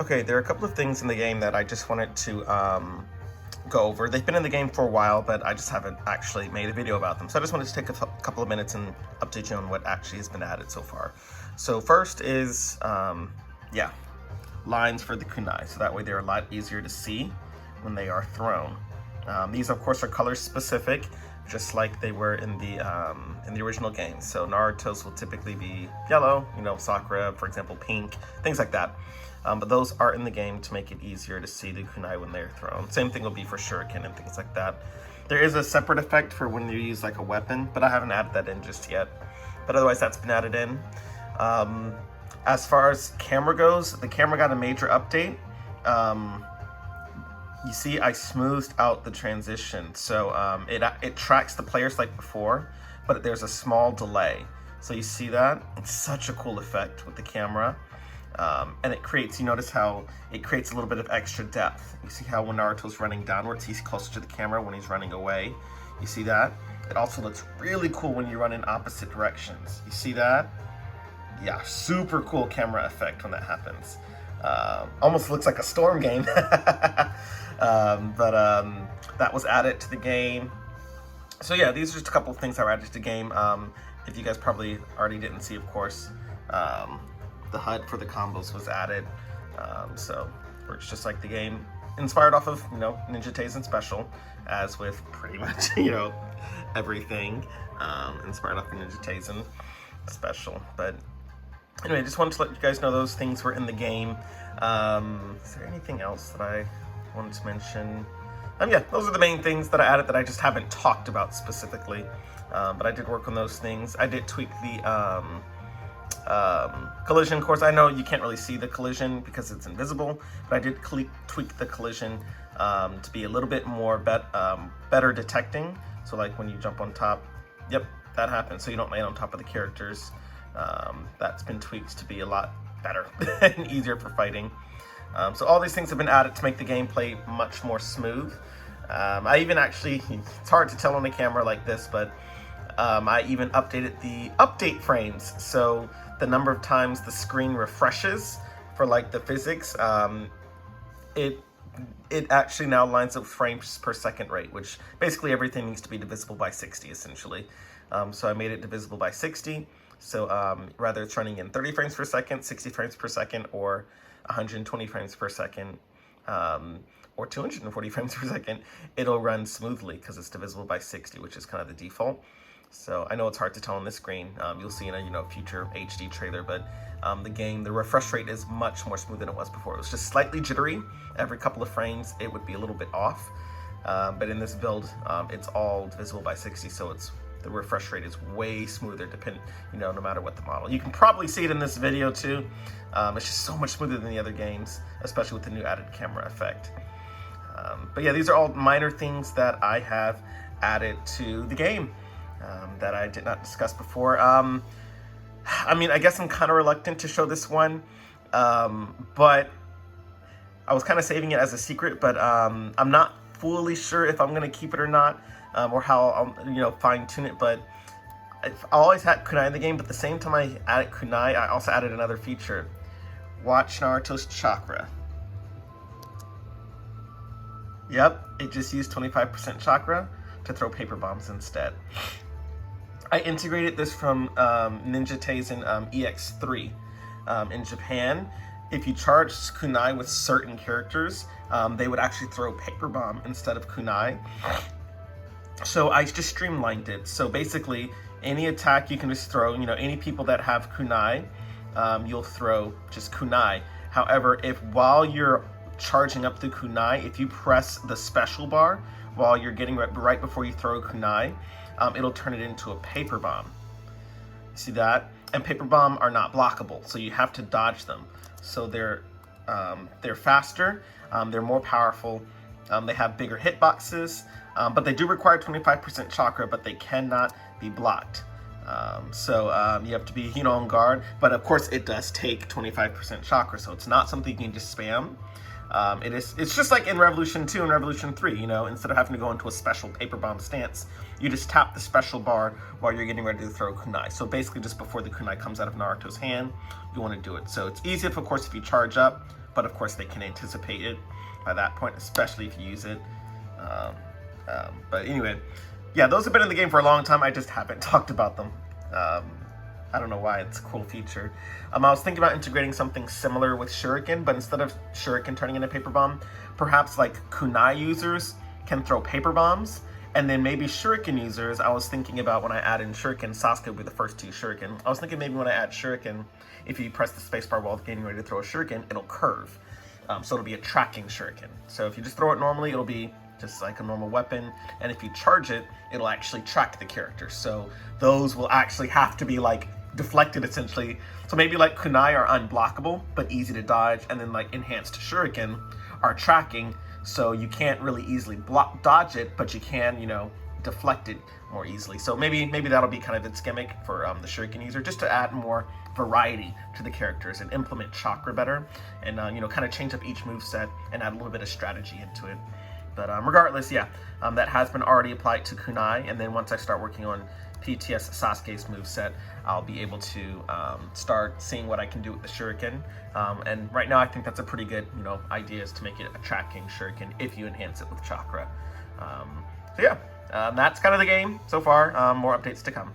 Okay, there are a couple of things in the game that I just wanted to go over. They've been in the game for a while, but I just haven't actually made a video about them. So I just wanted to take a couple of minutes and update you on what actually has been added so far. So first is, lines for the kunai. So that way they're a lot easier to see when they are thrown. These, of course, are color specific, just like they were in the original game. So Naruto's will typically be yellow, Sakura, for example, pink, things like that. But those are in the game to make it easier to see the kunai when they're thrown. Same thing will be for shuriken and things like that. There is a separate effect for when you use like a weapon, but I haven't added that in just yet. But otherwise, that's been added in. As far as camera goes, the camera got a major update. You see, I smoothed out the transition, so it tracks the players like before, but there's a small delay. So you see that? It's such a cool effect with the camera. And it creates, you notice how it creates a little bit of extra depth. You see how when Naruto's running downwards, he's closer to the camera when he's running away. You see that? It also looks really cool when you run in opposite directions. You see that? Yeah, super cool camera effect when that happens. Almost looks like a storm game. That was added to the game. So yeah, these are just a couple of things that were added to the game. If you guys probably already didn't see, of course, the HUD for the combos was added. So works just like the game, inspired off of, Ninja Taisen Special, as with pretty much, everything, inspired off the Ninja Taisen Special. But anyway, just wanted to let you guys know those things were in the game. Is there anything else that I wanted to mention? Yeah, those are the main things that I added that I just haven't talked about specifically. But I did work on those things. I did tweak the collision. Of course, I know you can't really see the collision because it's invisible, but I did tweak the collision to be a little bit more better detecting. So like when you jump on top, yep, that happens. So you don't land on top of the characters. That's been tweaked to be a lot better and easier for fighting. So all these things have been added to make the gameplay much more smooth. I even actually, it's hard to tell on the camera like this, but I even updated the update frames. So the number of times the screen refreshes for like the physics, it actually now lines up frames per second rate, which basically everything needs to be divisible by 60 essentially. So I made it divisible by 60. So rather it's running in 30 frames per second, 60 frames per second, or 120 frames per second, or 240 frames per second, it'll run smoothly because it's divisible by 60, which is kind of the default. So I know it's hard to tell on this screen. You'll see in a future HD trailer, but the refresh rate is much more smooth than it was before. It was just slightly jittery. Every couple of frames, it would be a little bit off. But in this build, it's all divisible by 60, so the refresh rate is way smoother, no matter what the model. You can probably see it in this video too. It's just so much smoother than the other games, especially with the new added camera effect. But yeah, these are all minor things that I have added to the game that I did not discuss before. I guess I'm kind of reluctant to show this one, but I was kind of saving it as a secret, but I'm not fully sure if I'm going to keep it or not. Or how I'll, fine tune it, but I always had kunai in the game, but at the same time I added kunai, I also added another feature. Watch Naruto's chakra. Yep, it just used 25% chakra to throw paper bombs instead. I integrated this from Ninja Taisen EX3. In Japan, if you charge kunai with certain characters, they would actually throw paper bomb instead of kunai. So I just streamlined it. So basically, any attack you can just throw, any people that have kunai, you'll throw just kunai. However, if while you're charging up the kunai, if you press the special bar while you're getting right before you throw a kunai, it'll turn it into a paper bomb. See that? And paper bomb are not blockable, so you have to dodge them. So they're faster, they're more powerful, they have bigger hitboxes, but they do require 25% chakra, but they cannot be blocked. So you have to be, on guard. But of course, it does take 25% chakra, so it's not something you can just spam. It's just like in Revolution 2 and Revolution 3, instead of having to go into a special paper bomb stance, you just tap the special bar while you're getting ready to throw kunai. So basically just before the kunai comes out of Naruto's hand, you want to do it. So it's easy, of course, if you charge up but of course they can anticipate it by that point, especially if you use it. But anyway, yeah, those have been in the game for a long time. I just haven't talked about them. I don't know why. It's a cool feature. I was thinking about integrating something similar with Shuriken, but instead of Shuriken turning into Paper Bomb, perhaps like kunai users can throw Paper Bombs, and then maybe Shuriken users, I was thinking about when I add in Shuriken, Sasuke would be the first 2 Shuriken. I was thinking maybe when I add Shuriken, if you press the spacebar while getting ready to throw a Shuriken, it'll curve. So it'll be a tracking Shuriken. So if you just throw it normally, it'll be just like a normal weapon, and if you charge it, it'll actually track the character. So those will actually have to be like deflected essentially. So maybe like kunai are unblockable but easy to dodge, and then like enhanced shuriken are tracking, so you can't really easily dodge it, but you can, you know, deflect it more easily. So maybe that'll be kind of its gimmick for the shuriken user, just to add more variety to the characters and implement chakra better, and you know, kind of change up each moveset and add a little bit of strategy into it. But regardless, yeah, that has been already applied to kunai, and then once I start working on PTS Sasuke's moveset, I'll be able to start seeing what I can do with the shuriken. And right now I think that's a pretty good, you know, idea, is to make it a tracking shuriken if you enhance it with chakra. So yeah, that's kind of the game so far. More updates to come.